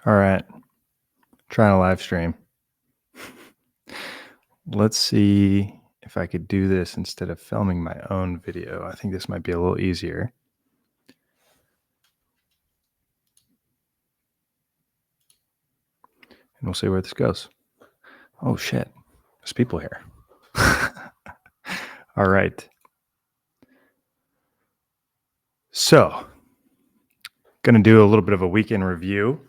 All right, trying to live stream. Let's see if I could do this instead of filming my own video. I think this might be a little easier. And we'll see where this goes. Oh shit, there's people here. All right. So, gonna do a little bit of a weekend review.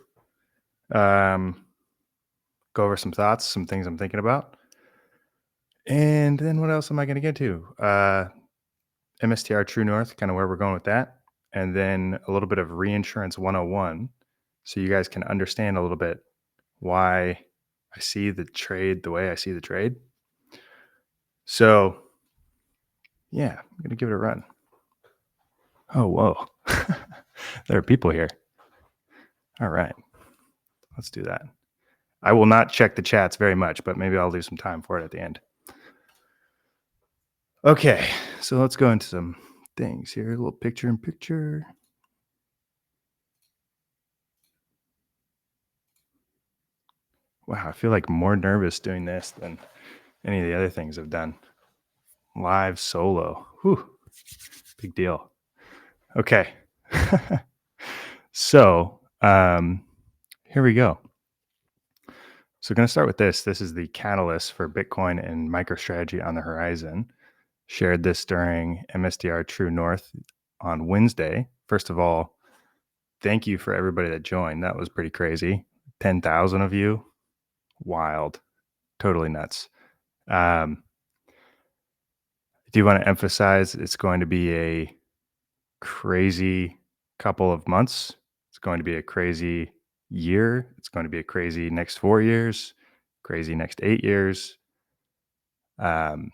Go over some thoughts, some things I'm thinking about. And then what else am I gonna get to? MSTR True North, kind of where we're going with that. And then a little bit of Reinsurance 101. So you guys can understand a little bit why I see the trade the way I see the trade. So, yeah, I'm going to give it a run. Oh, whoa. There are people here. All right. Let's do that. I will not check the chats very much, but maybe I'll leave some time for it at the end. Okay. So let's go into some things here. A little picture in picture. Wow. I feel like more nervous doing this than any of the other things I've done. Live solo. Whew. Big deal. Okay. So, here we go. So, going to start with this. This is the catalyst for Bitcoin and MicroStrategy on the horizon. Shared this during MSTR True North on Wednesday. First of all, thank you for everybody that joined. That was pretty crazy. 10,000 of you. Wild. Totally nuts. I do want to emphasize it's going to be a crazy couple of months. It's going to be a crazy year. It's going to be a crazy next 4 years, crazy next 8 years. The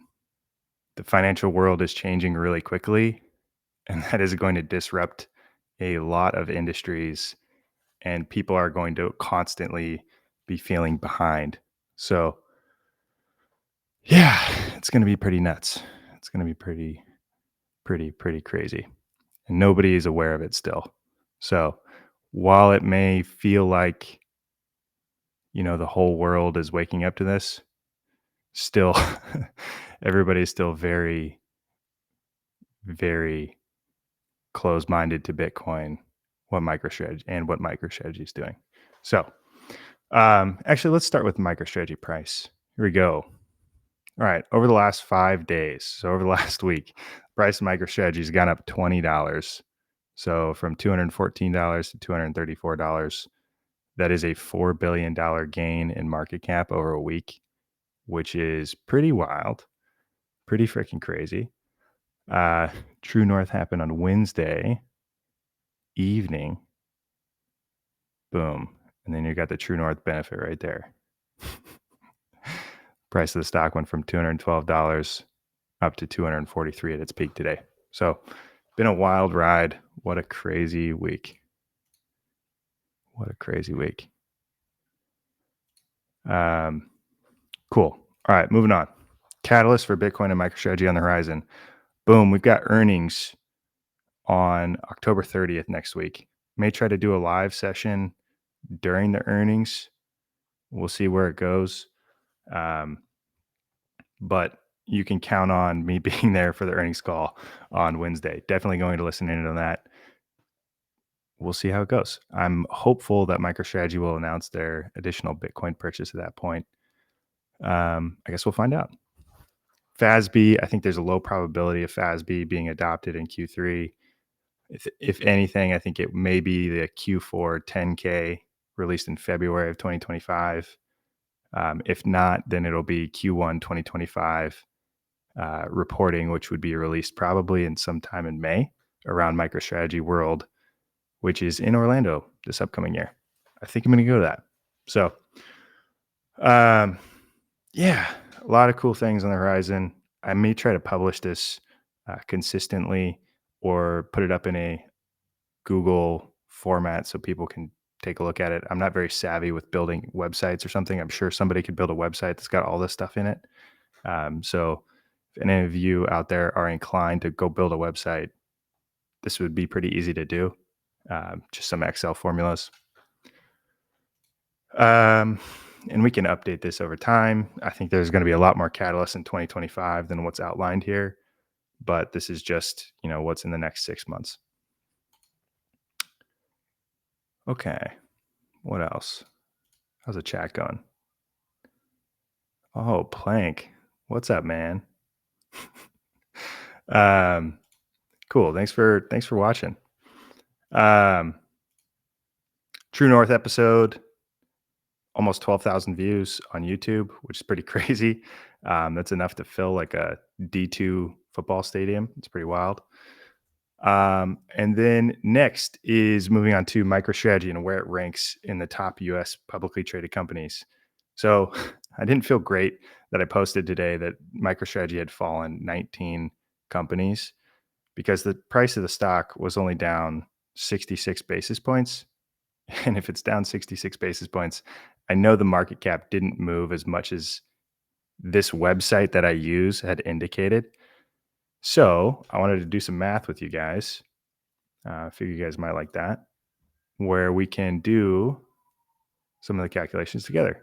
financial world is changing really quickly, and that is going to disrupt a lot of industries, and people are going to constantly be feeling behind. So, yeah, it's going to be pretty nuts. It's going to be pretty crazy. And nobody is aware of it still. So, while it may feel like, the whole world is waking up to this, still, everybody's still very, very closed-minded to Bitcoin, what MicroStrategy is doing. So, actually, let's start with MicroStrategy price. Here we go. All right, over the last 5 days, so over the last week, price of MicroStrategy has gone up $20. So from $214 to $234. That is a $4 billion gain in market cap over a week, which is pretty wild, pretty freaking crazy. True North happened on Wednesday evening. Boom. And then you got the True North benefit right there. Price of the stock went from $212 up to $243 at its peak today. So, been a wild ride. What a crazy week. What a crazy week. Cool. All right, moving on. Catalyst for Bitcoin and MicroStrategy on the horizon. Boom, we've got earnings on October 30th next week. May try to do a live session during the earnings. We'll see where it goes. But you can count on me being there for the earnings call on Wednesday. Definitely going to listen in on that. We'll see how it goes. I'm hopeful that MicroStrategy will announce their additional Bitcoin purchase at that point. I guess we'll find out. FASB, I think there's a low probability of FASB being adopted in Q3. If anything, I think it may be the Q4 10K released in February of 2025. If not, then it'll be Q1 2025 reporting, which would be released probably in sometime in May around MicroStrategy World, which is in Orlando this upcoming year. I think I'm going to go to that. So, yeah, a lot of cool things on the horizon. I may try to publish this consistently or put it up in a Google format so people can take a look at it. I'm not very savvy with building websites or something. I'm sure somebody could build a website that's got all this stuff in it. So if any of you out there are inclined to go build a website, this would be pretty easy to do. Just some Excel formulas. And we can update this over time. I think there's going to be a lot more catalysts in 2025 than what's outlined here, but this is just, what's in the next 6 months. Okay. What else? How's the chat going? Oh, Plank. What's up, man? Cool. Thanks for watching. True North episode, almost 12,000 views on YouTube, which is pretty crazy. That's enough to fill like a D2 football stadium. It's pretty wild. And then next is moving on to MicroStrategy and where it ranks in the top US publicly traded companies. So I didn't feel great that I posted today that MicroStrategy had fallen 19 companies because the price of the stock was only down 66 basis points. And if it's down 66 basis points, I know the market cap didn't move as much as this website that I use had indicated. So I wanted to do some math with you guys. I figure you guys might like that, where we can do some of the calculations together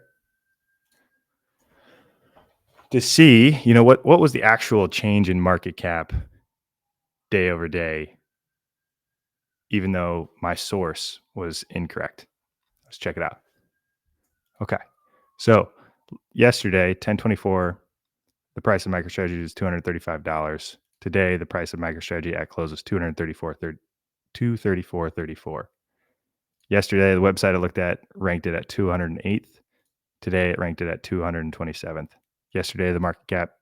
to see, what was the actual change in market cap day over day, even though my source was incorrect. Let's check it out. Okay. So yesterday, 1024, the price of MicroStrategy is $235. Today, the price of MicroStrategy at close is $234.34. Yesterday, the website I looked at ranked it at 208th. Today, it ranked it at 227th. Yesterday, the market cap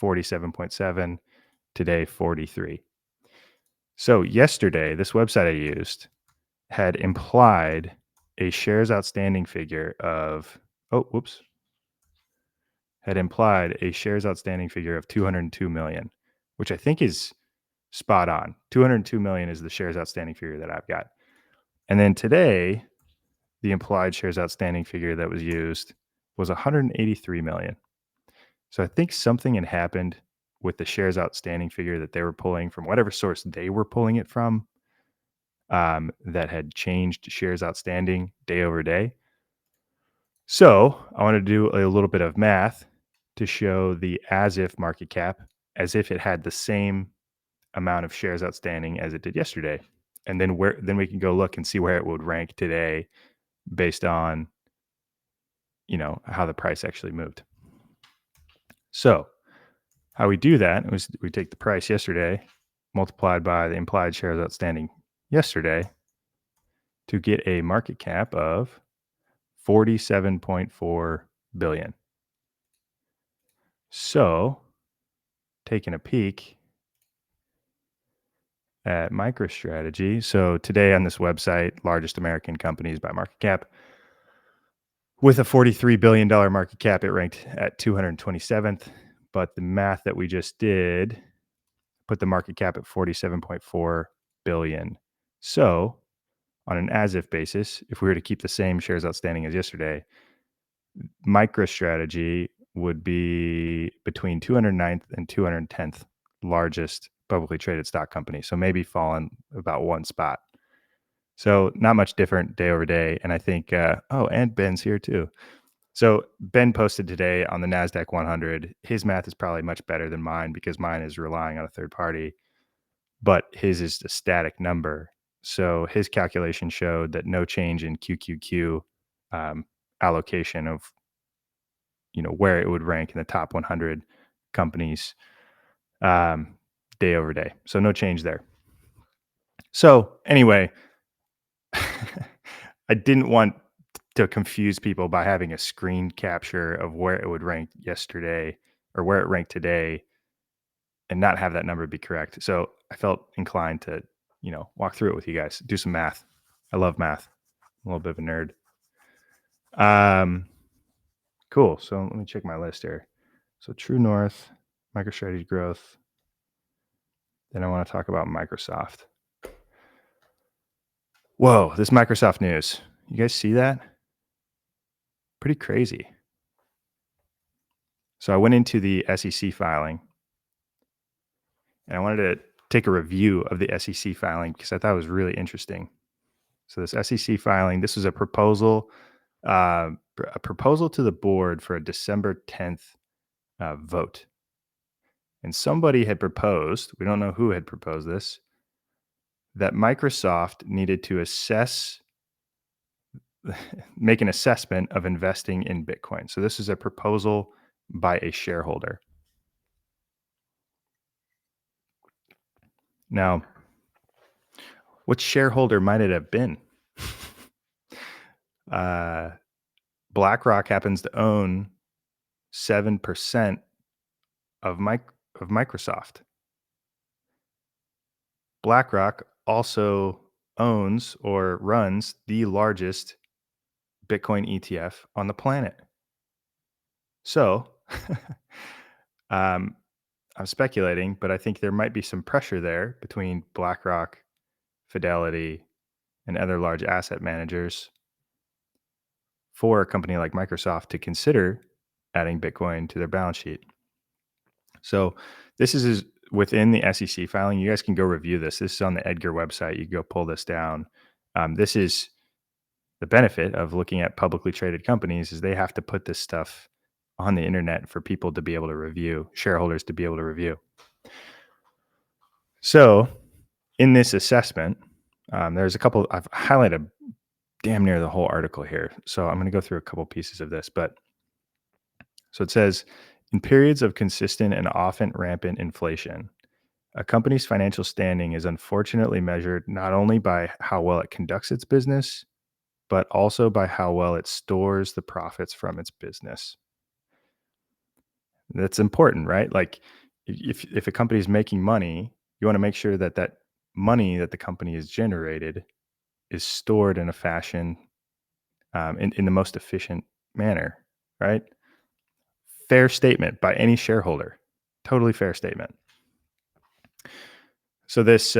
47.7. Today, 43. So yesterday, this website I used had implied a shares outstanding figure of, had implied a shares outstanding figure of 202 million, which I think is spot on. 202 million is the shares outstanding figure that I've got. And then today, the implied shares outstanding figure that was used was 183 million. So I think something had happened with the shares outstanding figure that they were pulling from whatever source they were pulling it from, that had changed shares outstanding day over day. So I want to do a little bit of math to show the as if market cap as if it had the same amount of shares outstanding as it did yesterday. And then we can go look and see where it would rank today based on, how the price actually moved. So how we do that is we take the price yesterday multiplied by the implied shares outstanding yesterday to get a market cap of 47.4 billion. So taking a peek at MicroStrategy. So today on this website, largest American companies by market cap, with a $43 billion market cap, it ranked at 227th. But the math that we just did put the market cap at 47.4 billion. So on an as if basis, if we were to keep the same shares outstanding as yesterday, MicroStrategy would be between 209th and 210th largest publicly traded stock company. So maybe fallen about one spot. So not much different day over day. And I think, and Ben's here too. So Ben posted today on the NASDAQ 100. His math is probably much better than mine because mine is relying on a third party, but his is a static number. So his calculation showed that no change in QQQ allocation of, where it would rank in the top 100 companies day over day. So no change there. So anyway, I didn't want to confuse people by having a screen capture of where it would rank yesterday or where it ranked today and not have that number be correct. So I felt inclined to, walk through it with you guys, do some math. I love math. I'm a little bit of a nerd. Cool. So let me check my list here. So True North, MicroStrategy growth. Then I want to talk about Microsoft. Whoa, this Microsoft news. You guys see that? Pretty crazy. So I went into the SEC filing and I wanted to take a review of the SEC filing because I thought it was really interesting. So this SEC filing, this was a proposal A proposal to the board for a December 10th vote. And somebody had proposed, we don't know who had proposed this, that Microsoft needed to make an assessment of investing in Bitcoin. So this is a proposal by a shareholder. Now, what shareholder might it have been? BlackRock happens to own 7% of Microsoft. BlackRock also owns or runs the largest Bitcoin ETF on the planet. So, I'm speculating, but I think there might be some pressure there between BlackRock, Fidelity, and other large asset managers for a company like Microsoft to consider adding Bitcoin to their balance sheet. So this is within the SEC filing. You guys can go review this. This is on the Edgar website. You can go pull this down. This is the benefit of looking at publicly traded companies is they have to put this stuff on the internet for people to be able to review, shareholders to be able to review. So in this assessment, there's a couple, I've highlighted damn near the whole article here. So I'm going to go through a couple pieces of this, but so it says, in periods of consistent and often rampant inflation, a company's financial standing is unfortunately measured not only by how well it conducts its business, but also by how well it stores the profits from its business. That's important, right? Like if a company is making money, you want to make sure that that money that the company has generated is stored in a fashion in the most efficient manner, right? Fair statement by any shareholder. Totally fair statement. So this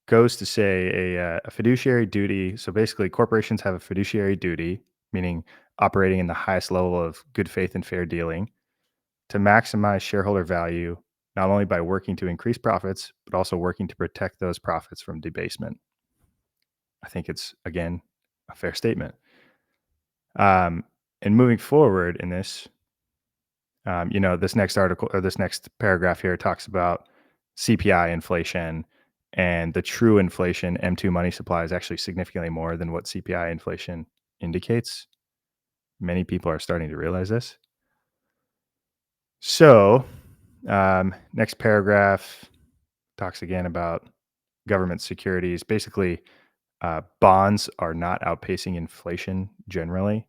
goes to say a fiduciary duty. So basically, corporations have a fiduciary duty, meaning operating in the highest level of good faith and fair dealing, to maximize shareholder value, not only by working to increase profits, but also working to protect those profits from debasement. I think it's, again, a fair statement. And moving forward in this, this next article or this next paragraph here talks about CPI inflation, and the true inflation M2 money supply is actually significantly more than what CPI inflation indicates. Many people are starting to realize this. So, next paragraph talks again about government securities. Basically, bonds are not outpacing inflation generally.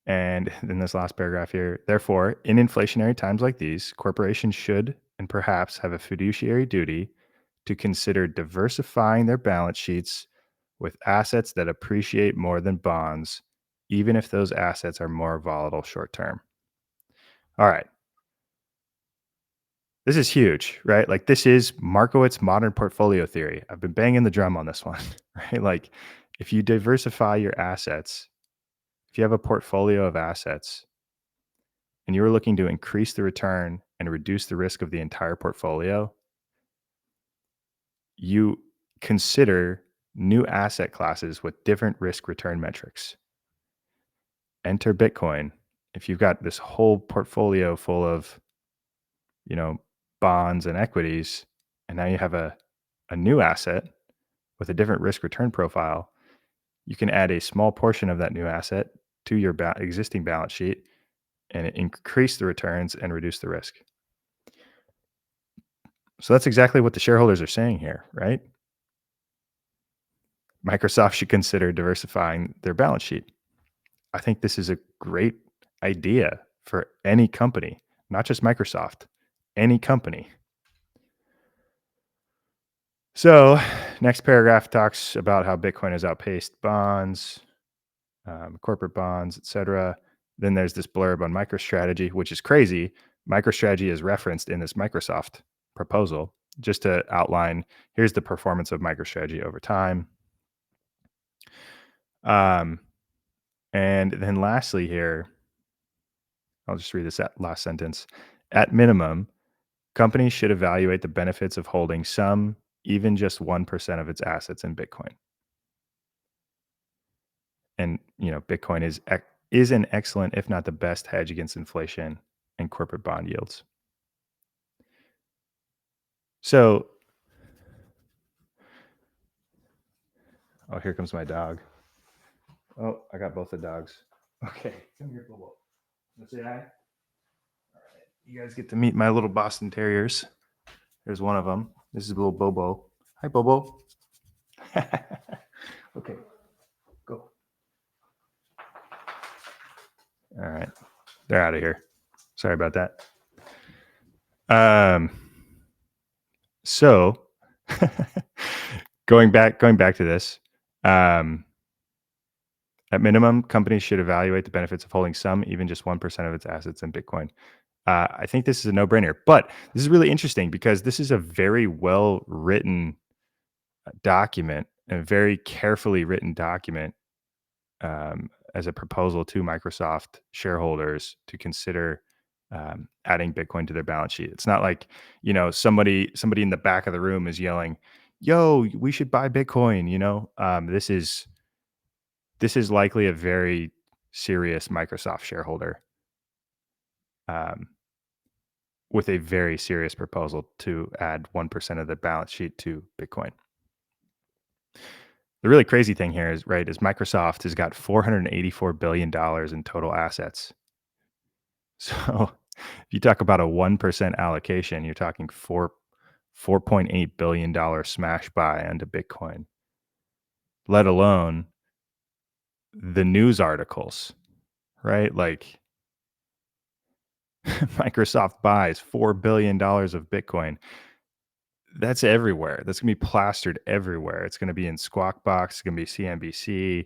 And in this last paragraph here, therefore, in inflationary times like these, corporations should and perhaps have a fiduciary duty to consider diversifying their balance sheets with assets that appreciate more than bonds, even if those assets are more volatile short term. All right. This is huge, right? Like this is Markowitz modern portfolio theory. I've been banging the drum on this one, right? Like if you diversify your assets, if you have a portfolio of assets and you were looking to increase the return and reduce the risk of the entire portfolio, you consider new asset classes with different risk return metrics. Enter Bitcoin. If you've got this whole portfolio full of, bonds and equities, and now you have a new asset with a different risk return profile, you can add a small portion of that new asset to your existing balance sheet and increase the returns and reduce the risk. So that's exactly what the shareholders are saying here, right? Microsoft should consider diversifying their balance sheet. I think this is a great idea for any company, not just Microsoft, any company. So, next paragraph talks about how Bitcoin has outpaced bonds, corporate bonds, etc. Then there's this blurb on MicroStrategy, which is crazy. MicroStrategy is referenced in this Microsoft proposal, just to outline here's the performance of MicroStrategy over time. And then lastly here, I'll just read this last sentence. At minimum, companies should evaluate the benefits of holding some, even just 1% of its assets in Bitcoin. And Bitcoin is an excellent, if not the best, hedge against inflation and corporate bond yields. So, here comes my dog. Oh, I got both the dogs. Okay, come here, Bobo. Let's say hi. All right, you guys get to meet my little Boston Terriers. There's one of them. This is little Bobo. Hi, Bobo. Okay, go. All right, they're out of here. Sorry about that. So going back to this, at minimum, companies should evaluate the benefits of holding some, even just 1% of its assets in Bitcoin. I think this is a no-brainer, but this is really interesting because this is a very well-written document, a very carefully written document, as a proposal to Microsoft shareholders to consider adding Bitcoin to their balance sheet. It's not like somebody in the back of the room is yelling, "Yo, we should buy Bitcoin." This is likely a very serious Microsoft shareholder with a very serious proposal to add 1% of the balance sheet to Bitcoin. The really crazy thing here is Microsoft has got $484 billion in total assets. So if you talk about a 1% allocation, you're talking $4.8 billion smash buy onto Bitcoin, let alone the news articles, right? Like Microsoft buys $4 billion of Bitcoin. That's everywhere. That's going to be plastered everywhere. It's going to be in Squawk Box. It's going to be CNBC.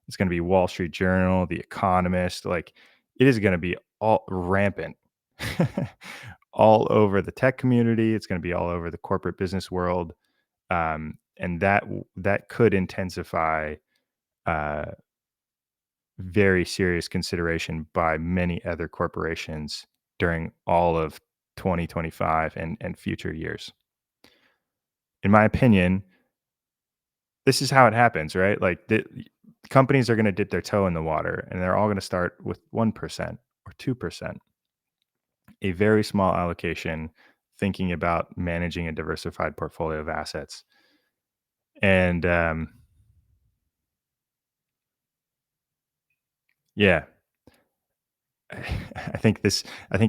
It's going to be Wall Street Journal, The Economist. Like it is going to be all rampant, all over the tech community. It's going to be all over the corporate business world, and that could intensify very serious consideration by many other corporations during all of 2025 and future years. In my opinion, this is how it happens, right? Like companies are going to dip their toe in the water and they're all going to start with 1% or 2%, a very small allocation, thinking about managing a diversified portfolio of assets. And yeah, I think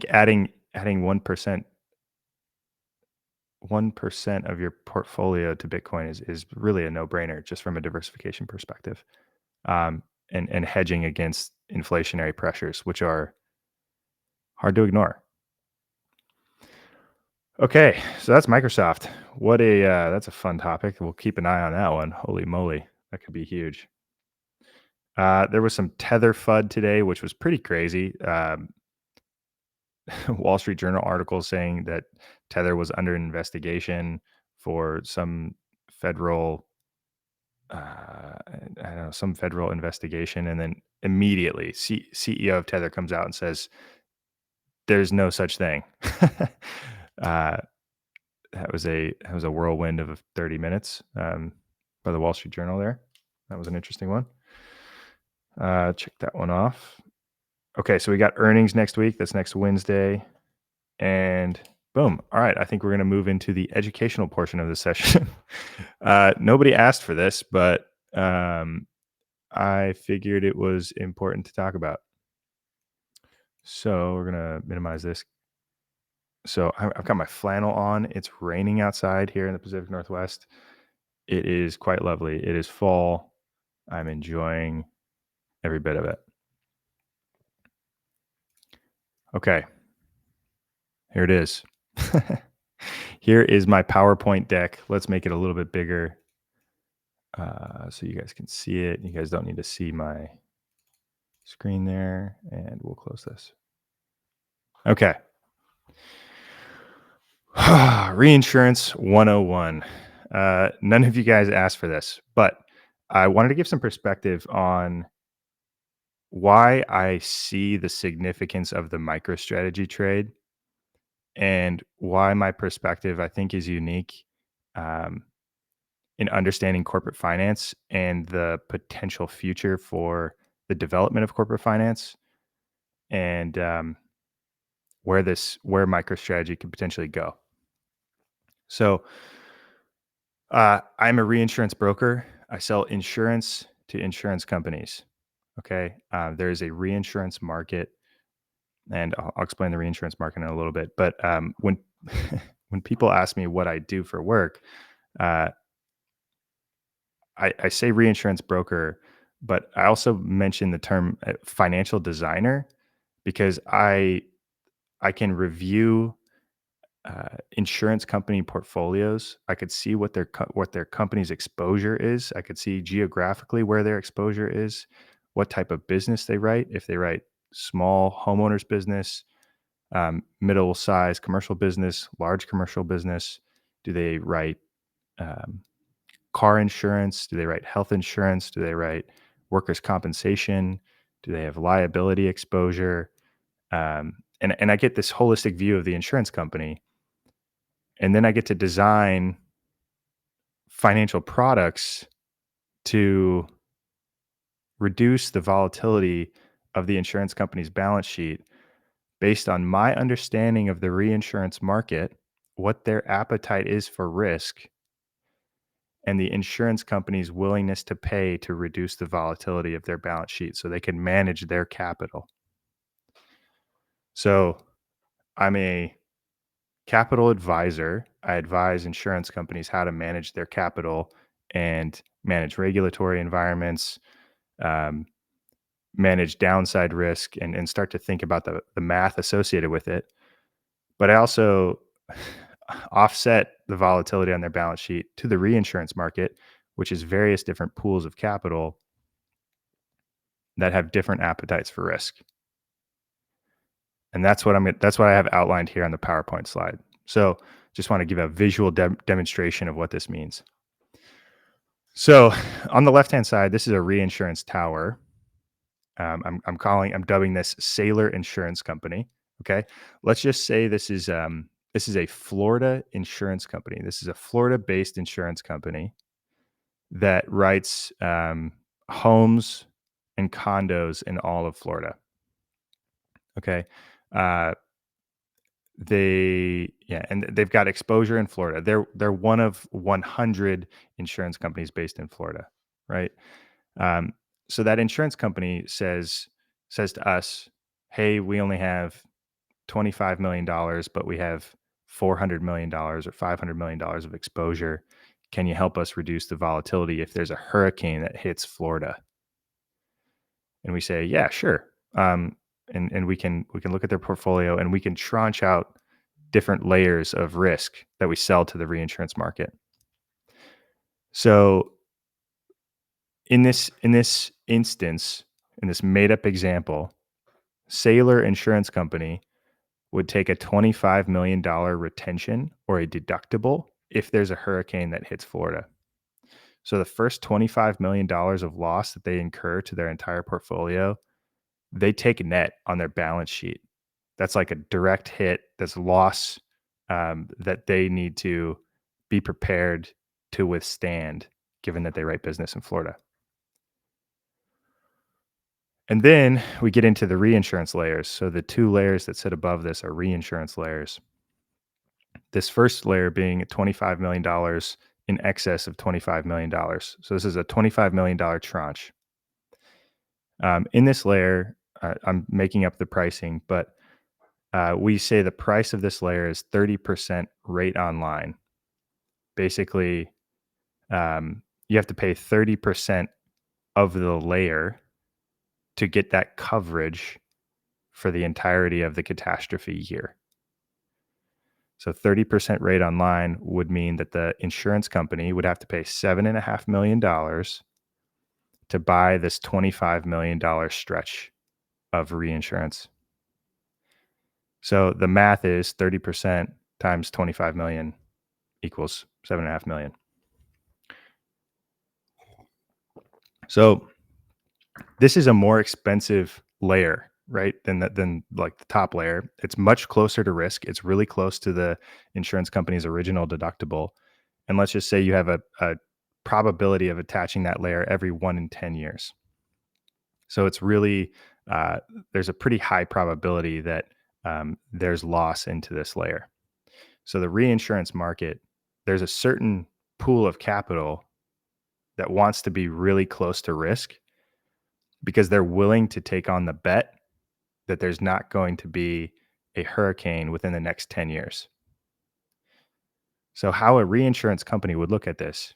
adding 1% of your portfolio to Bitcoin is really a no-brainer just from a diversification perspective, and hedging against inflationary pressures, which are hard to ignore. Okay, so that's Microsoft. That's a fun topic. We'll keep an eye on that one. Holy moly, that could be huge. There was some Tether FUD today, which was pretty crazy. Wall Street Journal article saying that Tether was under investigation for some federal, I don't know, some federal investigation, and then immediately CEO of Tether comes out and says, "There's no such thing." That was a whirlwind of 30 minutes by the Wall Street Journal. There, that was an interesting one. Check that one off. Okay, so we got earnings next week. That's next Wednesday. And boom. All right. I think we're going to move into the educational portion of the session. Nobody asked for this, but I figured it was important to talk about. So we're going to minimize this. So I've got my flannel on. It's raining outside here in the Pacific Northwest. It is quite lovely. It is fall. I'm enjoying every bit of it. Okay. Here it is. Here is my PowerPoint deck. Let's make it a little bit bigger so you guys can see it. You guys don't need to see my screen there, and we'll close this. Okay. Reinsurance 101. None of you guys asked for this, but I wanted to give some perspective on why I see the significance of the MicroStrategy trade and why my perspective I think is unique. in understanding corporate finance and the potential future for the development of corporate finance, and where MicroStrategy could potentially go. So, I'm a reinsurance broker. I sell insurance to insurance companies. Okay, there is a reinsurance market, and I'll explain the reinsurance market in a little bit. But when when people ask me what I do for work, uh, I say reinsurance broker, but I also mention the term financial designer because I can review insurance company portfolios. I could see what their company's exposure is. I could see geographically where their exposure is, what type of business they write. If they write small homeowners business, middle size commercial business, large commercial business, do they write um, car insurance? Do they write health insurance? Do they write workers' compensation? Do they have liability exposure? And I get this holistic view of the insurance company, and then I get to design financial products to reduce the volatility of the insurance company's balance sheet based on my understanding of the reinsurance market, what their appetite is for risk, and the insurance company's willingness to pay to reduce the volatility of their balance sheet so they can manage their capital. So I'm a capital advisor. I advise insurance companies how to manage their capital and manage regulatory environments, um, manage downside risk, and start to think about the math associated with it. But I also offset the volatility on their balance sheet to the reinsurance market, which is various different pools of capital that have different appetites for risk. And that's what I have outlined here on the PowerPoint slide. So just want to give a visual demonstration of what this means. So on the left-hand side, this is a reinsurance tower. I'm dubbing this Sailor Insurance Company. Okay, let's just say this is a Florida insurance company. This is a Florida-based insurance company that writes homes and condos in all of Florida. Okay, uh, and they've got exposure in Florida. They're one of 100 insurance companies based in Florida, right? Um, so that insurance company says to us, "Hey, we only have $25 million, but we have $400 million or $500 million of exposure. Can you help us reduce the volatility if there's a hurricane that hits Florida?" And we say, "Yeah, sure." And we can look at their portfolio and we can tranche out different layers of risk that we sell to the reinsurance market. So in this instance, in this made up example, Sailor Insurance Company would take a $25 million retention or a deductible if there's a hurricane that hits Florida. So the first $25 million of loss that they incur to their entire portfolio, they take net on their balance sheet. That's like a direct hit. That's loss that they need to be prepared to withstand, given that they write business in Florida. And then we get into the reinsurance layers. So the two layers that sit above this are reinsurance layers. This first layer being $25 million in excess of $25 million. So this is a $25 million tranche. In this layer, I'm making up the pricing, but we say the price of this layer is 30% rate online. Basically, you have to pay 30% of the layer to get that coverage for the entirety of the catastrophe year. So 30% rate online would mean that the insurance company would have to pay $7.5 million to buy this $25 million stretch of reinsurance. So the math is 30% times 25 million equals 7.5 million. So this is a more expensive layer, right? Than like the top layer. It's much closer to risk. It's really close to the insurance company's original deductible. And let's just say you have a probability of attaching that layer every 1 in 10 years. So it's really, there's a pretty high probability that there's loss into this layer. So the reinsurance market, there's a certain pool of capital that wants to be really close to risk because they're willing to take on the bet that there's not going to be a hurricane within the next 10 years. So how a reinsurance company would look at this,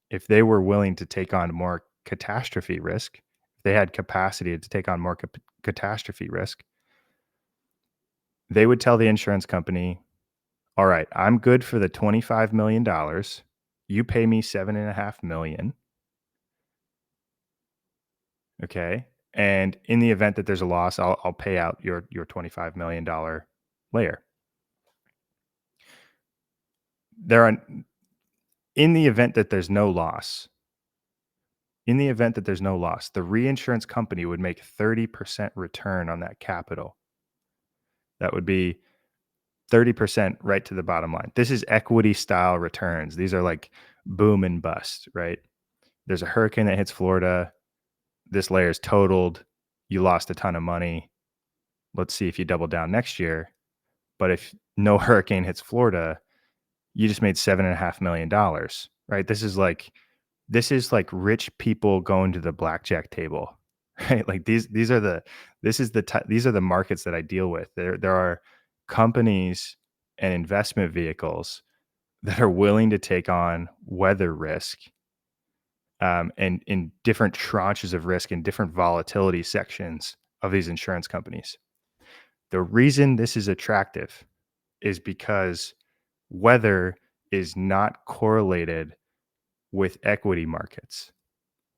if they were willing to take on more catastrophe risk, if they had capacity to take on more catastrophe risk, they would tell the insurance company, all right, I'm good for the $25 million. You pay me $7.5 million. Okay. And in the event that there's a loss, I'll pay out your $25 million layer. In the event that there's no loss, the reinsurance company would make 30% return on that capital. That would be 30% right to the bottom line. This is equity style returns. These are like boom and bust, right? There's a hurricane that hits Florida. This layer is totaled. You lost a ton of money. Let's see if you double down next year. But if no hurricane hits Florida, you just made $7.5 million, right? This is like rich people going to the blackjack table, right? Like these are the markets that I deal with. There are companies and investment vehicles that are willing to take on weather risk, and in different tranches of risk in different volatility sections of these insurance companies. The reason this is attractive is because weather is not correlated with equity markets.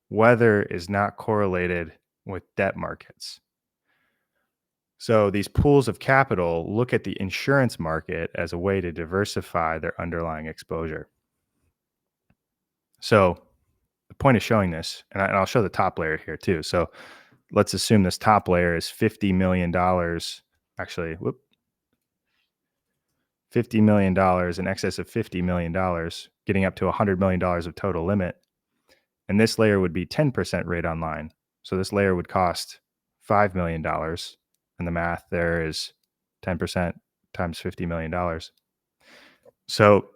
Weather is not correlated with debt markets. So these pools of capital look at the insurance market as a way to diversify their underlying exposure. So the point of showing this, and I'll show the top layer here too. So let's assume this top layer is $50 million. Actually, $50 million, in excess of $50 million, getting up to $100 million of total limit. And this layer would be 10% rate on line. So this layer would cost $5 million. And the math there is 10% times $50 million. So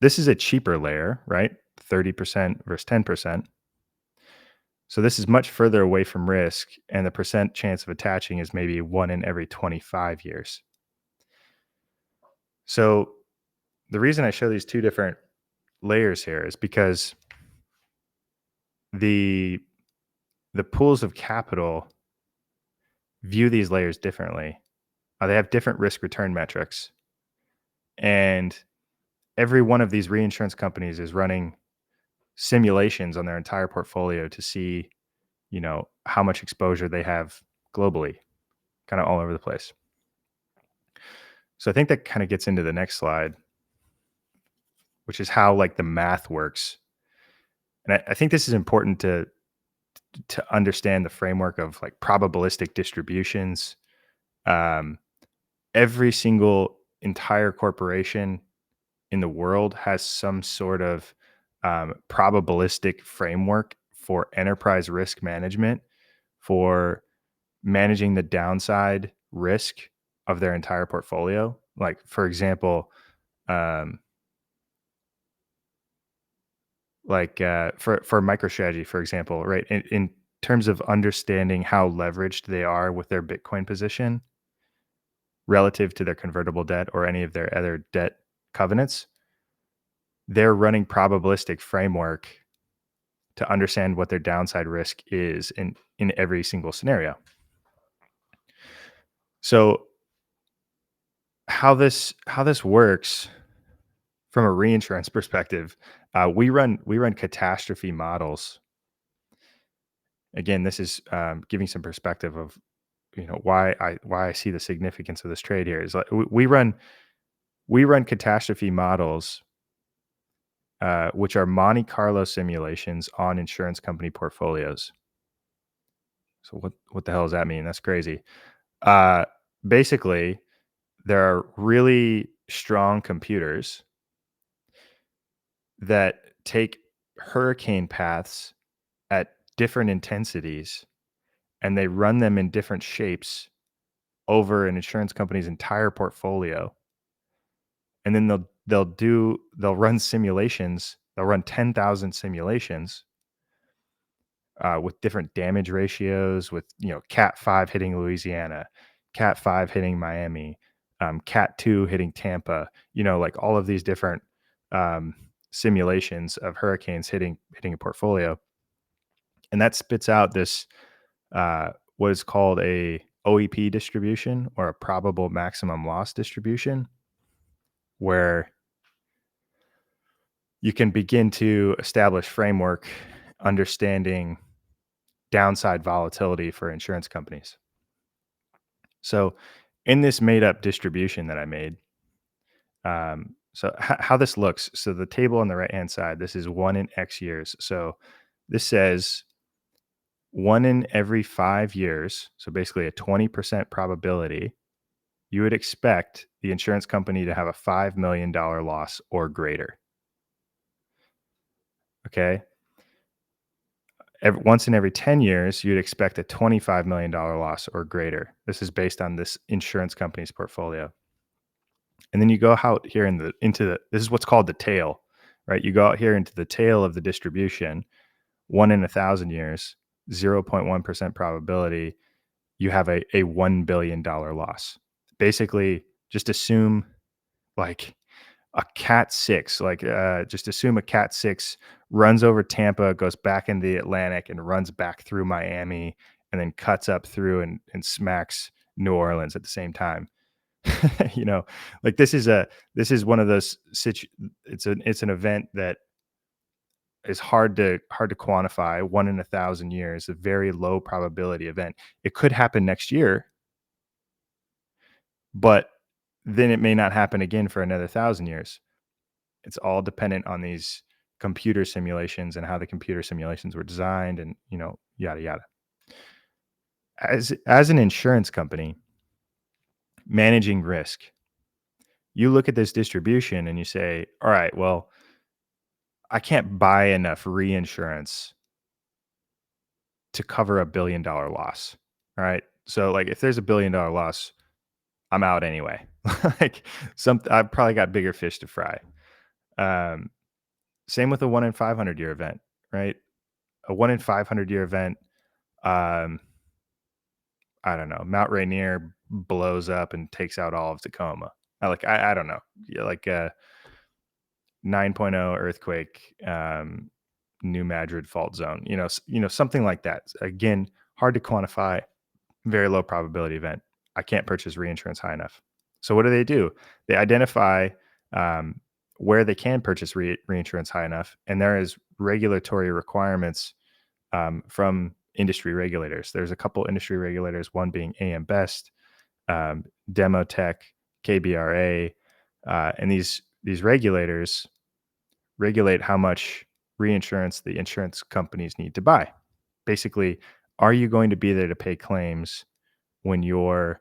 this is a cheaper layer, right? 30% versus 10%. So this is much further away from risk, and the percent chance of attaching is maybe 1 in every 25 years. So the reason I show these two different layers here is because the pools of capital view these layers differently. They have different risk return metrics. And every one of these reinsurance companies is running simulations on their entire portfolio to see, how much exposure they have globally, kind of all over the place. So I think that kind of gets into the next slide, which is how like the math works. And I think this is important to understand the framework of like probabilistic distributions. Every single entire corporation in the world has some sort of probabilistic framework for enterprise risk management, for managing the downside risk of their entire portfolio. Like, for example, for MicroStrategy, for example, right? In terms of understanding how leveraged they are with their Bitcoin position relative to their convertible debt or any of their other debt covenants, they're running probabilistic framework to understand what their downside risk is in every single scenario. So how this works from a reinsurance perspective, we run catastrophe models. Again, this is giving some perspective of why I see the significance of this trade here. Is like we run catastrophe models, which are Monte Carlo simulations on insurance company portfolios. So what the hell does that mean? That's crazy. Basically, there are really strong computers that take hurricane paths at different intensities, and they run them in different shapes over an insurance company's entire portfolio. And then they'll run simulations. They'll run 10,000 simulations with different damage ratios, with Cat 5 hitting Louisiana, Cat 5 hitting Miami, Cat 2 hitting Tampa. Like all of these different simulations of hurricanes hitting a portfolio, and that spits out this what is called a OEP distribution, or a probable maximum loss distribution, where you can begin to establish framework understanding downside volatility for insurance companies. So in this made up distribution that I made, so how this looks, so the table on the right hand side, this is 1 in X years. So this says 1 in every 5 years, so basically a 20% probability, you would expect the insurance company to have a $5 million loss or greater. Okay. Once in every 10 years, you'd expect a $25 million loss or greater. This is based on this insurance company's portfolio. And then you go out here this is what's called the tail, right? You go out here into the tail of the distribution, 1 in 1,000 years, 0.1% probability, you have a $1 billion loss. Basically, just assume like a Cat 6, just assume a Cat 6 runs over Tampa, goes back into the Atlantic, and runs back through Miami, and then cuts up through and smacks New Orleans at the same time. Like this is one of those it's an event that is hard to quantify. 1 in 1,000 years, a very low probability event. It could happen next year, but then it may not happen again for another 1,000 years. It's all dependent on these computer simulations and how the computer simulations were designed, and yada yada. As an insurance company managing risk, you look at this distribution and you say, all right, well, I can't buy enough reinsurance to cover $1 billion loss. All right. So like if there's $1 billion loss, I'm out anyway. I've probably got bigger fish to fry. Same with a 1 in 500 year event, right? A 1 in 500 year event. I don't know. Mount Rainier blows up and takes out all of Tacoma. I don't know. Like a 9.0 earthquake, New Madrid fault zone. Something like that. Again, hard to quantify. Very low probability event. I can't purchase reinsurance high enough. So what do? They identify where they can purchase reinsurance high enough, and there is regulatory requirements from industry regulators. There's a couple industry regulators, one being AM Best, Demotech, KBRA, and these regulators regulate how much reinsurance the insurance companies need to buy. Basically, are you going to be there to pay claims when your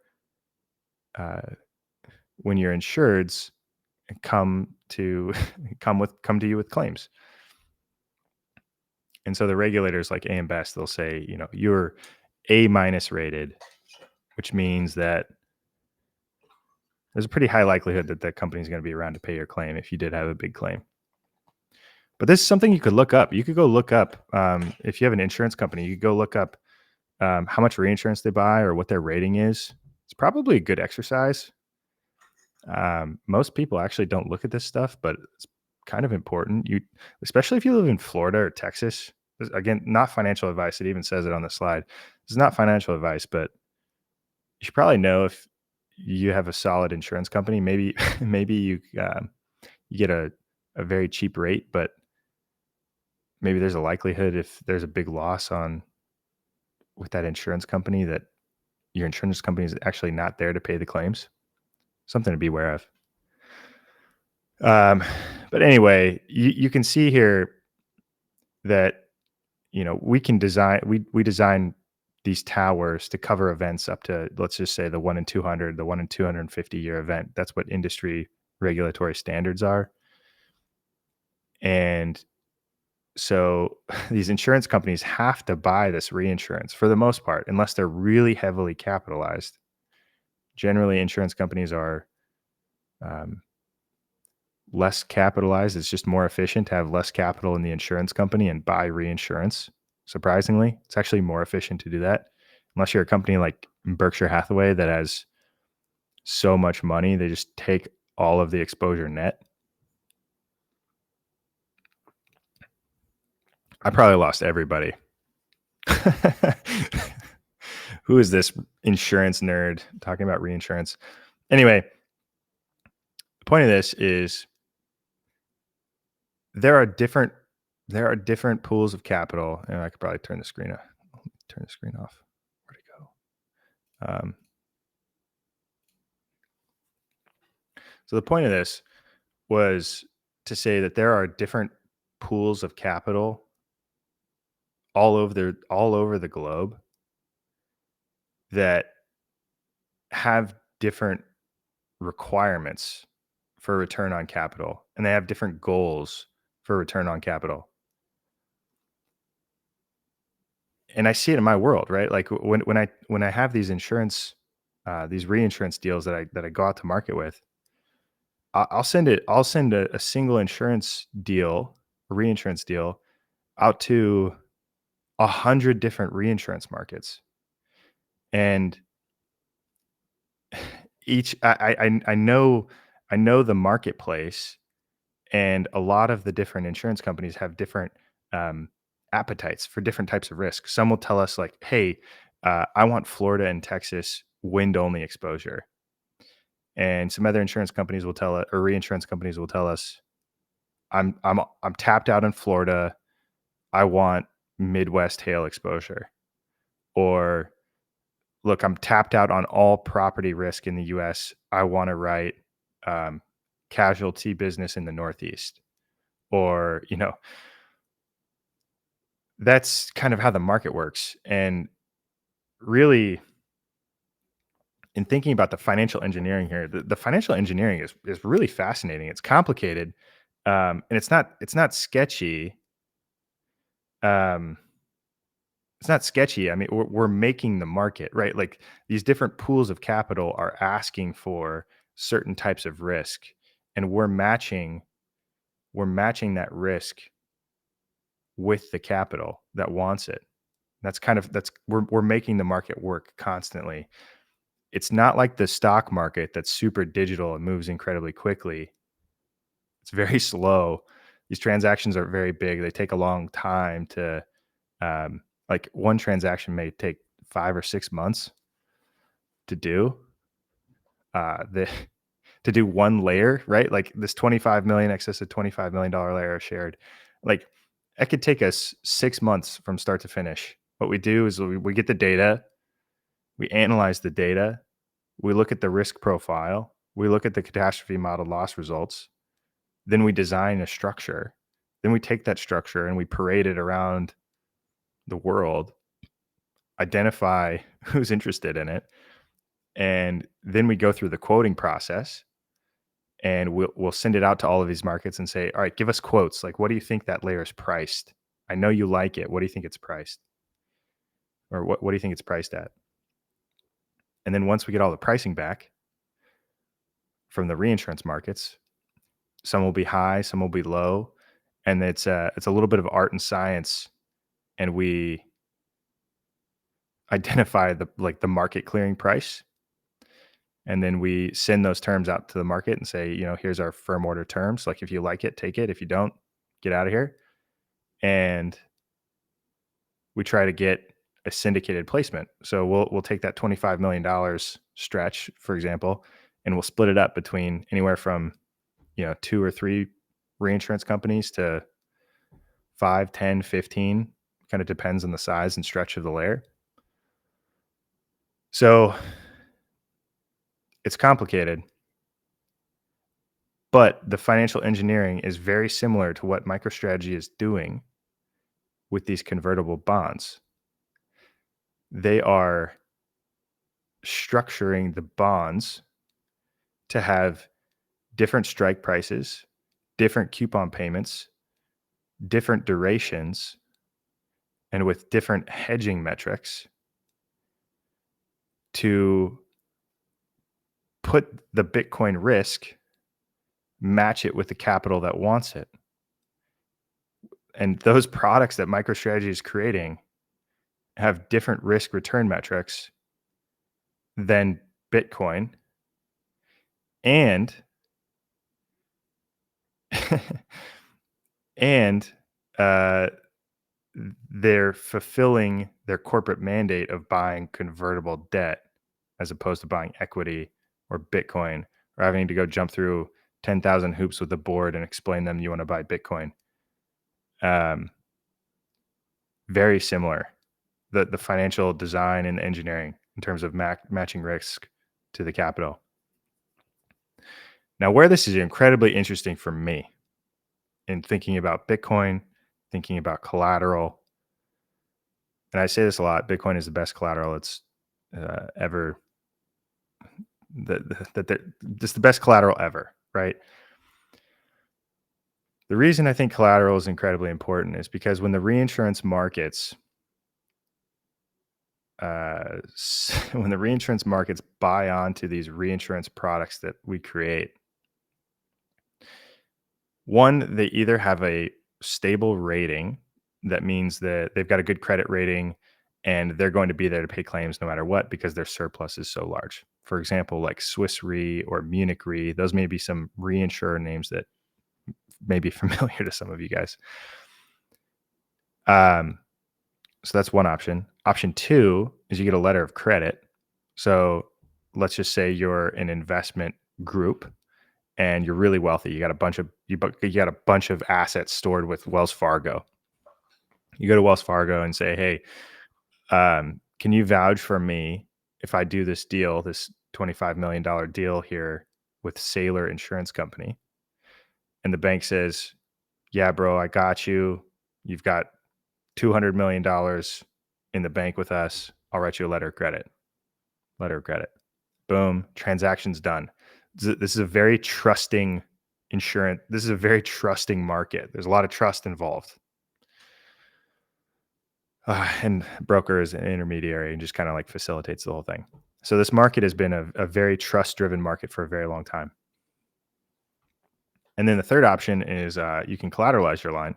insureds come to you with claims? And so the regulators like AM Best, they'll say, you're A- rated, which means that there's a pretty high likelihood that that company is going to be around to pay your claim if you did have a big claim. But this is something you could look up. You could go look up, if you have an insurance company, you could go look up how much reinsurance they buy or what their rating is. It's probably a good exercise. Most people actually don't look at this stuff, but it's kind of important. Especially if you live in Florida or Texas. Again, not financial advice. It even says it on the slide. This is not financial advice, but you should probably know if you have a solid insurance company. Maybe you get a very cheap rate, but maybe there's a likelihood if there's a big loss with that insurance company that your insurance company is actually not there to pay the claims. Something to be aware of. But anyway, you can see here that we can design we design these towers to cover events up to, let's just say, the 1 in 200, the 1 in 250 year event. That's what industry regulatory standards are. And So these insurance companies have to buy this reinsurance for the most part, unless they're really heavily capitalized. Generally, insurance companies are um, less capitalized. It's just more efficient to have less capital in the insurance company and buy reinsurance. Surprisingly, it's actually more efficient to do that. Unless you're a company like Berkshire Hathaway that has so much money, they just take all of the exposure net. I probably lost everybody. Who is this insurance nerd talking about reinsurance? Anyway, the point of this is there are different pools of capital, and I could probably turn the screen off. Where'd it go? So the point of this was to say that there are different pools of capital all over the globe that have different requirements for return on capital, and they have different goals for return on capital. And I see it in my world, right? Like when I have these these reinsurance deals that I go out to market with, I'll send a single insurance deal, a reinsurance deal, out to 100 different reinsurance markets, and each I know the marketplace, and a lot of the different insurance companies have different um, appetites for different types of risk. Some will tell us like, "Hey, I want Florida and Texas wind only exposure," and some other insurance companies will tell us, or reinsurance companies will tell us, I'm tapped out in Florida. I want Midwest hail exposure," or look, I'm tapped out on all property risk in the US. I want to write um, casualty business in the Northeast. Or, that's kind of how the market works. And really, in thinking about the financial engineering here, the financial engineering is really fascinating. It's complicated. And it's not sketchy. Um, it's not sketchy. I mean, we're making the market, right? Like these different pools of capital are asking for certain types of risk, and we're matching that risk with the capital that wants it. We're making the market work constantly. It's not like the stock market that's super digital and moves incredibly quickly. It's very slow. These transactions are very big. They take a long time to like one transaction may take 5 or 6 months to do. The to do one layer, right? Like this 25 million excess of $25 million layer shared, like that could take us 6 months from start to finish. What we do is we get the data, we analyze the data, we look at the risk profile, we look at the catastrophe model loss results, then we design a structure. Then we take that structure and we parade it around the world, identify who's interested in it, and then we go through the quoting process, and we'll send it out to all of these markets and say, all right, give us quotes. Like, what do you think that layer is priced? I know you like it. What do you think it's priced? Or what do you think it's priced at? And then once we get all the pricing back from the reinsurance markets, some will be high, some will be low, and it's a little bit of art and science, and we identify the market clearing price, and then we send those terms out to the market and say, here's our firm order terms. Like, if you like it, take it. If you don't, get out of here. And we try to get a syndicated placement. So we'll take that $25 million stretch, for example, and we'll split it up between anywhere from 2 or 3 reinsurance companies to 5, 10, 15. Kind of depends on the size and stretch of the layer. So it's complicated, but the financial engineering is very similar to what MicroStrategy is doing with these convertible bonds. They are structuring the bonds to have different strike prices, different coupon payments, different durations and with different hedging metrics to put the Bitcoin risk, match it with the capital that wants it. And those products that MicroStrategy is creating have different risk return metrics than Bitcoin. And and they're fulfilling their corporate mandate of buying convertible debt as opposed to buying equity or Bitcoin or having to go jump through 10,000 hoops with the board and explain them you want to buy Bitcoin. Very similar, the financial design and engineering in terms of matching risk to the capital. Now, where this is incredibly interesting for me in thinking about Bitcoin, thinking about collateral, and I say this a lot, Bitcoin is the best collateral it's ever, this is the best collateral ever, right? The reason I think collateral is incredibly important is because when the reinsurance markets, when the reinsurance markets buy onto these reinsurance products that we create, one, they either have a stable rating, that means that they've got a good credit rating and they're going to be there to pay claims no matter what because their surplus is so large. For example, like Swiss Re or Munich Re, those may be some reinsurer names that may be familiar to some of you guys. So that's one option. Option two is you get a letter of credit. So let's just say you're an investment group and you're really wealthy. You got a bunch of assets stored with Wells Fargo. You go to Wells Fargo and say, "Hey, can you vouch for me if I do this deal, this $25 million deal here with Sailor Insurance Company?" And the bank says, "Yeah, bro, I got you. You've got $200 million in the bank with us. I'll write you a letter of credit." Letter of credit. Boom. Transaction's done. This is a very trusting insurance. This is a very trusting market. There's a lot of trust involved. And broker is an intermediary and just kind of like facilitates the whole thing. So this market has been a very trust-driven market for a very long time. And then the third option is you can collateralize your line,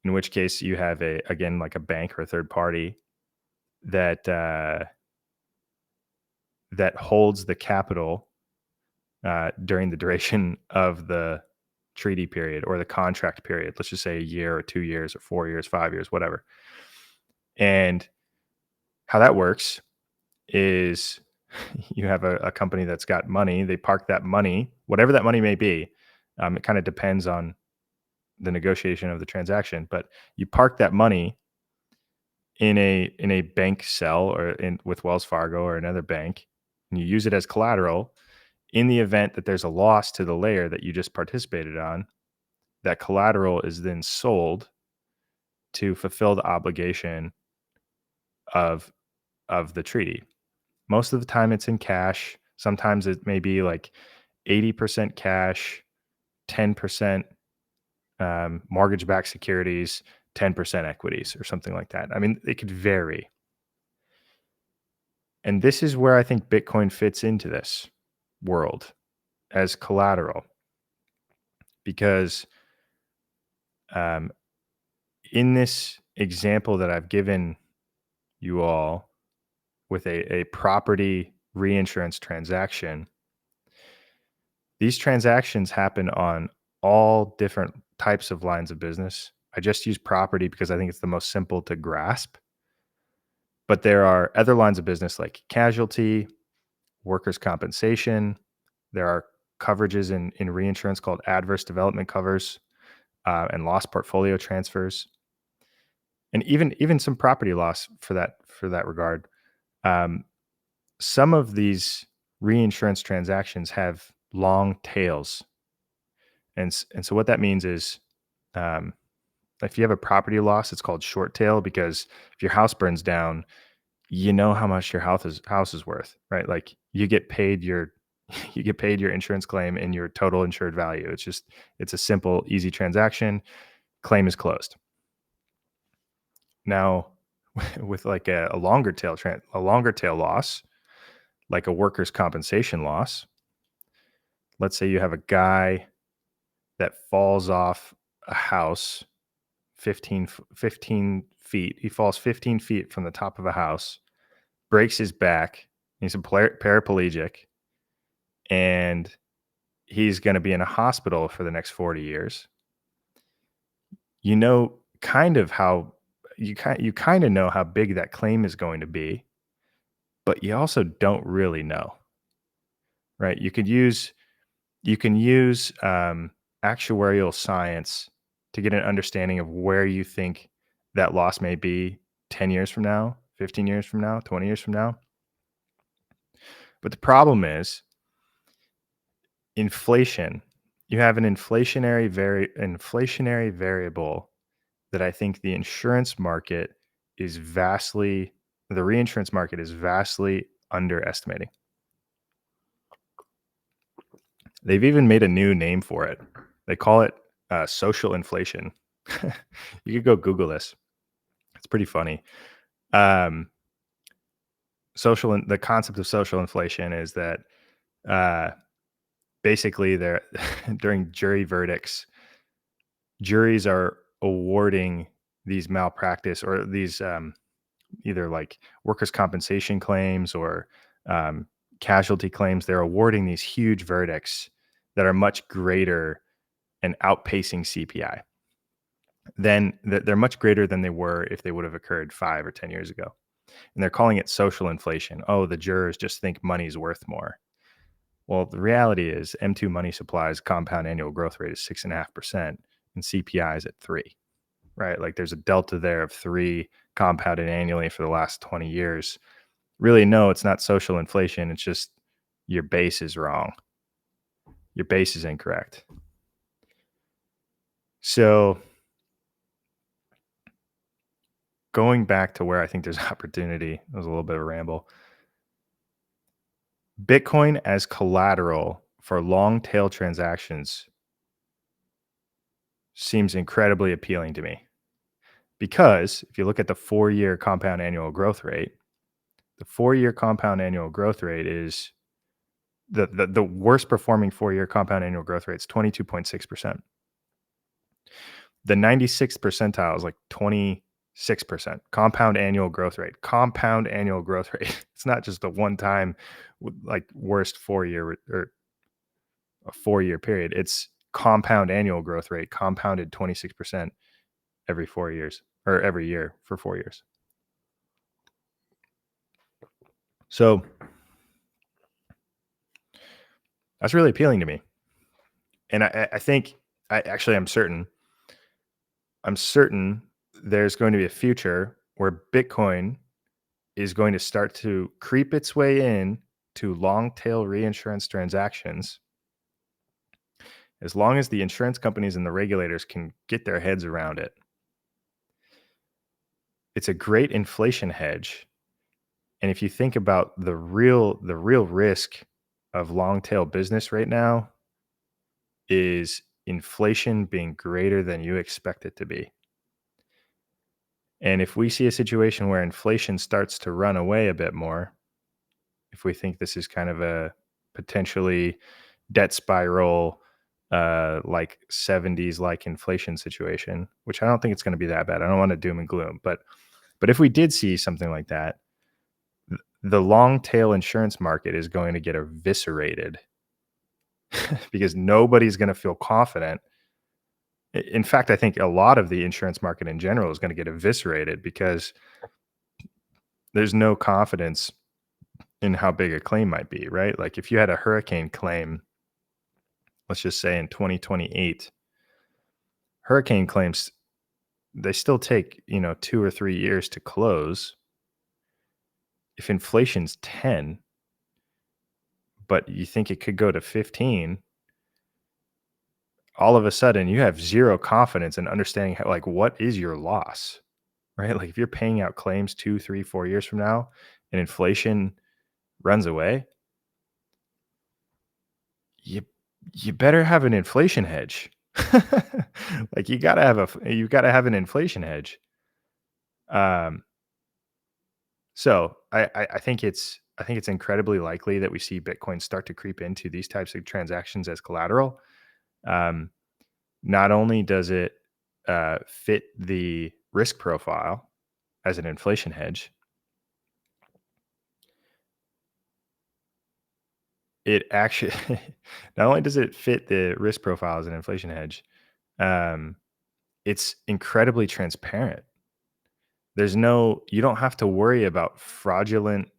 in which case you have again, like a bank or a third party that that holds the capital during the duration of the treaty period or the contract period. Let's just say a year or 2 years or 4 years, 5 years, whatever. And how that works is you have a company that's got money. They park that money, whatever that money may be. It kind of depends on the negotiation of the transaction, but you park that money in a bank cell or with Wells Fargo or another bank, and you use it as collateral. In the event that there's a loss to the layer that you just participated on, that collateral is then sold to fulfill the obligation of the treaty. Most of the time it's in cash. Sometimes it may be like 80% cash, 10% mortgage-backed securities, 10% equities or something like that. I mean, it could vary. And this is where I think Bitcoin fits into this world as collateral. Because in this example that I've given you all with a property reinsurance transaction, these transactions happen on all different types of lines of business. I just use property because I think it's the most simple to grasp. But there are other lines of business like casualty, workers' compensation. There are coverages in reinsurance called adverse development covers and loss portfolio transfers, and even some property loss for that regard. Some of these reinsurance transactions have long tails, and so what that means is, if you have a property loss, it's called short tail, because if your house burns down, you know how much your house is worth, right? Like you get paid your insurance claim in your total insured value. It's a simple, easy transaction. claim is closed. Now, with like a longer tail loss, like a workers' compensation loss, let's say you have a guy that falls off a house 15 feet. He falls 15 feet from the top of a house, breaks his back. He's a paraplegic, and he's going to be in a hospital for the next 40 years. You know, kind of how you kind of know how big that claim is going to be, but you also don't really know, right? You can use actuarial science to get an understanding of where you think that loss may be 10 years from now, 15 years from now, 20 years from now. But the problem is inflation. You have an inflationary variable that I think the reinsurance market is vastly underestimating. They've even made a new name for it. They call it social inflation. You could go Google this. It's pretty funny. The concept of social inflation is that basically during jury verdicts, juries are awarding these malpractice or these either like workers' compensation claims or casualty claims. They're awarding these huge verdicts that are much greater and outpacing CPI. Then they're much greater than they were if they would have occurred 5 or 10 years ago. And they're calling it social inflation. Oh, the jurors just think money's worth more. Well, the reality is M2 money supply's compound annual growth rate is 6.5% and CPI is at 3, right? Like there's a delta there of 3 compounded annually for the last 20 years. Really, no, it's not social inflation. It's just your base is wrong. Your base is incorrect. So going back to where I think there's opportunity, that was a little bit of a ramble. Bitcoin as collateral for long tail transactions seems incredibly appealing to me. Because if you look at the 4-year compound annual growth rate, the 4-year compound annual growth rate is the worst performing 4-year compound annual growth rate is 22.6%. The 96th percentile is like 26% compound annual growth rate. Compound annual growth rate. It's not just a one-time like worst 4-year or a 4-year period. It's compound annual growth rate, compounded 26% every 4 years or every year for 4 years. So that's really appealing to me. And I think I'm certain there's going to be a future where Bitcoin is going to start to creep its way in to long tail reinsurance transactions. As long as the insurance companies and the regulators can get their heads around it. It's a great inflation hedge. And if you think about the real risk of long tail business right now is inflation being greater than you expect it to be. And if we see a situation where inflation starts to run away a bit more, if we think this is kind of a potentially debt spiral, like 70s like inflation situation, which I don't think it's going to be that bad. I don't want to doom and gloom, but if we did see something like that, the long tail insurance market is going to get eviscerated because nobody's going to feel confident. In fact, I think a lot of the insurance market in general is going to get eviscerated because there's no confidence in how big a claim might be, right? Like if you had a hurricane claim, let's just say in 2028, hurricane claims, they still take, 2 or 3 years to close. If inflation's 10, but you think it could go to 15, all of a sudden you have zero confidence in understanding how, like, what is your loss, right? Like if you're paying out claims 2, 3, 4 years from now and inflation runs away, you better have an inflation hedge. Like you gotta have an inflation hedge. Um, so I think it's incredibly likely that we see Bitcoin start to creep into these types of transactions as collateral. Um, Not only does it fit the risk profile as an inflation hedge, it actually not only does it fit the risk profile as an inflation hedge, um, it's incredibly transparent. You don't have to worry about fraudulent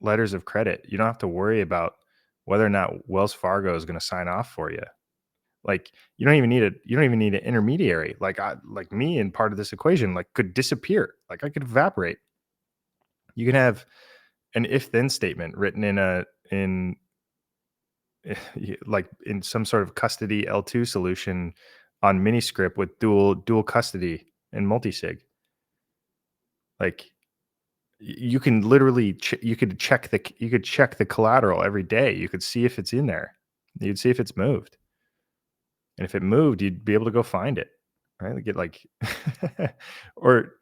letters of credit. You don't have to worry about whether or not Wells Fargo is going to sign off for you. Like you don't even need an intermediary. Like me and part of this equation like could disappear. Like I could evaporate. You can have an if then statement written in like in some sort of custody L2 solution on miniscript with dual custody and multisig. Like you can literally you could check the collateral every day. You could see if it's in there. You'd see if it's moved. And if it moved, you'd be able to go find it. Right? Get like or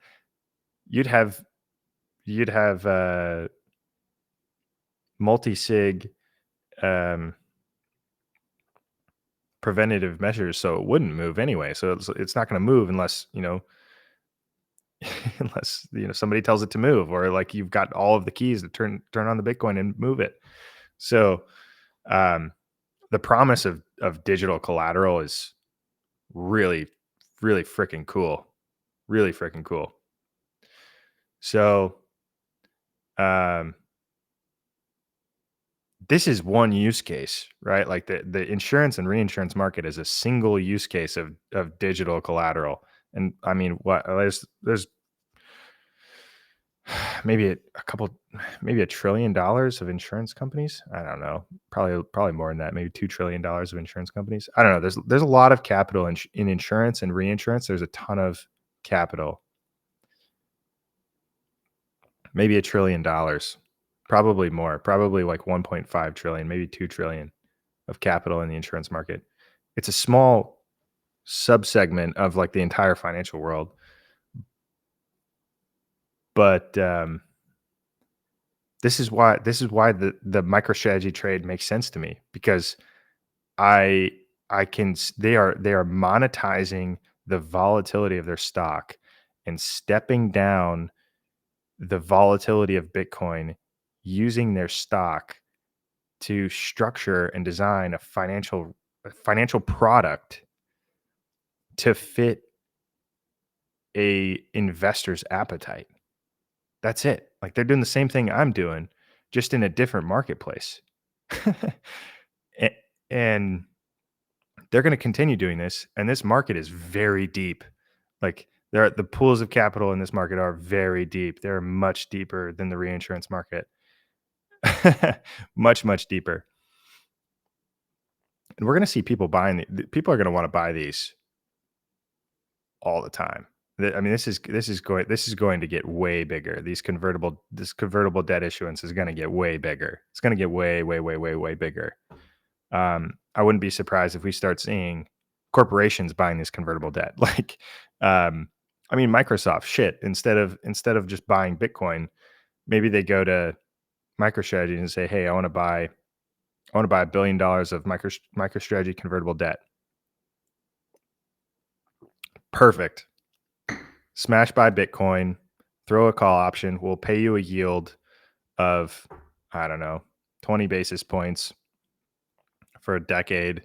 you'd have you'd have multi-sig um preventative measures so it wouldn't move anyway. So it's not going to move unless, unless, somebody tells it to move or like you've got all of the keys to turn on the Bitcoin and move it. So, um the promise of digital collateral is really really freaking cool. Really freaking cool. So, um this is one use case, right? Like the insurance and reinsurance market is a single use case of digital collateral. And I mean, what there's maybe a couple, maybe $1 trillion of insurance companies. I don't know. Probably more than that. Maybe $2 trillion of insurance companies. I don't know. There's a lot of capital in insurance and reinsurance. There's a ton of capital. Maybe $1 trillion. Probably more. Probably like 1.5 trillion. Maybe 2 trillion of capital in the insurance market. It's a small subsegment of like the entire financial world, but this is why the MicroStrategy trade makes sense to me because I I can they are monetizing the volatility of their stock and stepping down the volatility of Bitcoin using their stock to structure and design a financial product to fit a investor's appetite. That's it. Like they're doing the same thing I'm doing, just in a different marketplace. A- and they're going to continue doing this. And this market is very deep. Like the pools of capital in this market are very deep. They're much deeper than the reinsurance market. Much, much deeper. And we're going to see people people are going to want to buy these all the time. I mean, this is going to get way bigger. This convertible debt issuance is going to get way bigger. It's going to get way, way, way, way, way bigger. I wouldn't be surprised if we start seeing corporations buying this convertible debt. Like, I mean, Microsoft, shit. Instead of just buying Bitcoin, maybe they go to MicroStrategy and say, "Hey, I want to buy $1 billion of MicroStrategy convertible debt." Perfect. Smash buy Bitcoin. Throw a call option. We'll pay you a yield of, I don't know, 20 basis points for a decade.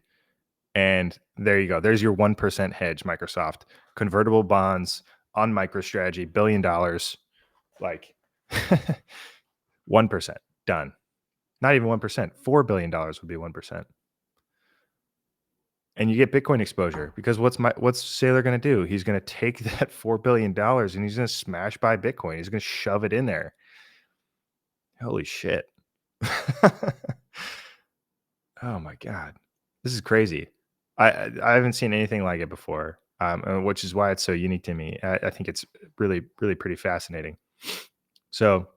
And there you go. There's your 1% hedge, Microsoft. Convertible bonds on MicroStrategy, $1 billion. Like 1%. Done. Not even 1%. $4 billion would be 1%. And you get Bitcoin exposure because what's Saylor going to do? He's going to take that $4 billion and he's going to smash buy Bitcoin. He's going to shove it in there. Holy shit. Oh my God. This is crazy. I haven't seen anything like it before, which is why it's so unique to me. I think it's really, really pretty fascinating. So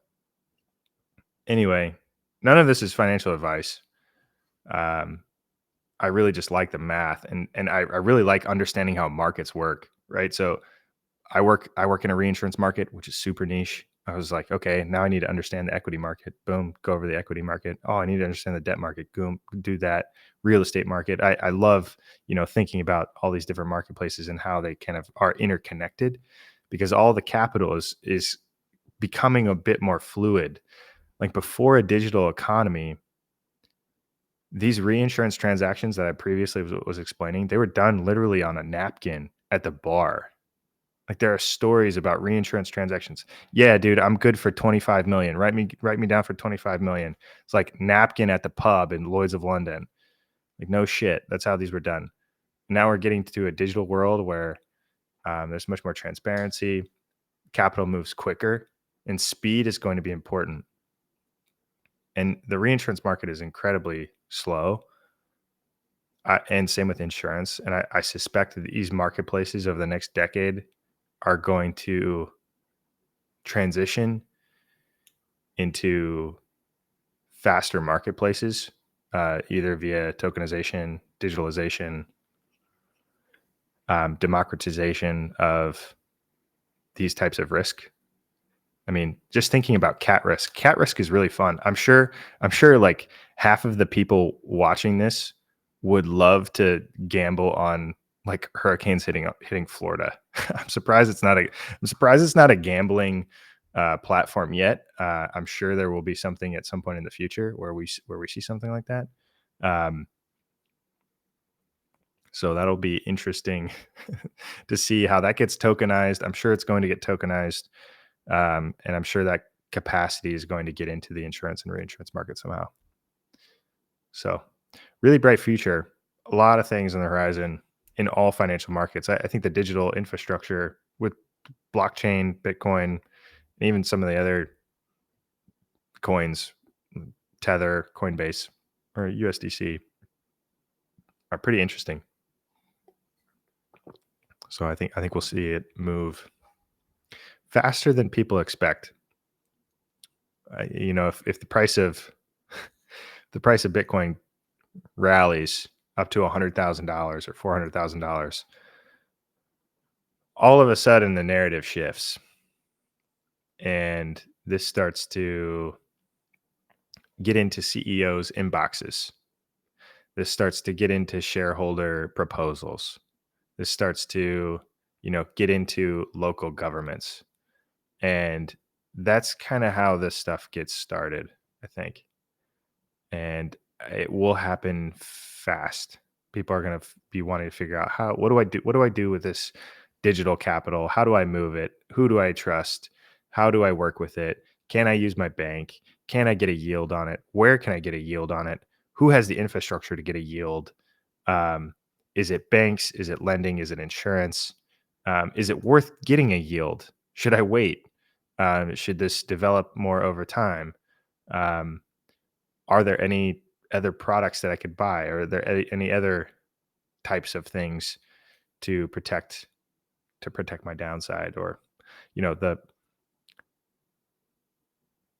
anyway, none of this is financial advice. Um, I really just like the math, and I really like understanding how markets work, right? So I work in a reinsurance market, which is super niche. I was like, okay, now I need to understand the equity market. Boom, go over the equity market. Oh, I need to understand the debt market. Boom, do that. Real estate market. I love, thinking about all these different marketplaces and how they kind of are interconnected, because all the capital is becoming a bit more fluid. Like before a digital economy, these reinsurance transactions that I previously was explaining, they were done literally on a napkin at the bar. Like there are stories about reinsurance transactions. Yeah, dude, I'm good for 25 million. Write me down for 25 million. It's like napkin at the pub in Lloyd's of London. Like no shit. That's how these were done. Now we're getting to a digital world where there's much more transparency. Capital moves quicker, and speed is going to be important. And the reinsurance market is incredibly slow. And same with insurance. And I suspect that these marketplaces over the next decade are going to transition into faster marketplaces, either via tokenization, digitalization, democratization of these types of risk. I mean, just thinking about cat risk is really fun. I'm sure like half of the people watching this would love to gamble on like hurricanes hitting Florida. I'm surprised it's not a gambling platform yet. I'm sure there will be something at some point in the future where we see something like that. Um, so that'll be interesting to see how that gets tokenized. I'm sure it's going to get tokenized. And I'm sure that capacity is going to get into the insurance and reinsurance market somehow. So, really bright future. A lot of things on the horizon in all financial markets. I think the digital infrastructure with blockchain, Bitcoin, and even some of the other coins, Tether, Coinbase, or USDC, are pretty interesting. So I think we'll see it move faster than people expect. If the price of Bitcoin rallies up to $100,000 or $400,000, all of a sudden the narrative shifts, and this starts to get into CEOs' inboxes. This starts to get into shareholder proposals. This starts to, get into local governments, and that's kind of how this stuff gets started, I think. And it will happen fast. People are going to be wanting to figure out what do I do? What do I do with this digital capital? How do I move it? Who do I trust? How do I work with it? Can I use my bank? Can I get a yield on it? Where can I get a yield on it? Who has the infrastructure to get a yield? Um, is it banks? Is it lending? Is it insurance? Is it worth getting a yield? Should I wait? Should this develop more over time? Um, are there any other products that I could buy? Are there any other types of things to protect my downside? Or,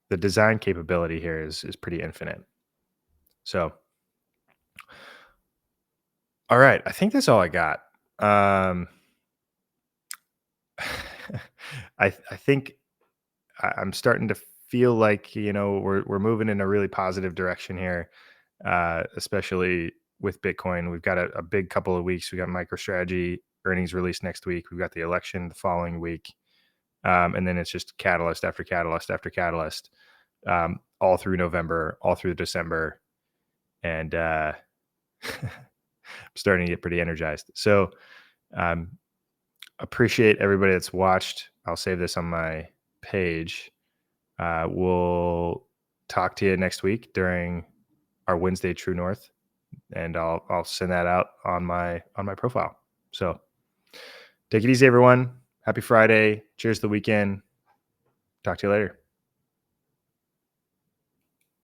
the design capability here is pretty infinite. So, all right, I think that's all I got. I think I'm starting to feel like we're moving in a really positive direction here, especially with Bitcoin. We've got a big couple of weeks. We got MicroStrategy earnings release next week. We've got the election the following week, and then it's just catalyst after catalyst after catalyst, all through November, all through December, and I'm starting to get pretty energized. So appreciate everybody that's watched. I'll save this on my page. We'll talk to you next week during our Wednesday True North, and I'll send that out on my profile. So take it easy, everyone. Happy Friday. Cheers to the weekend. Talk to you later.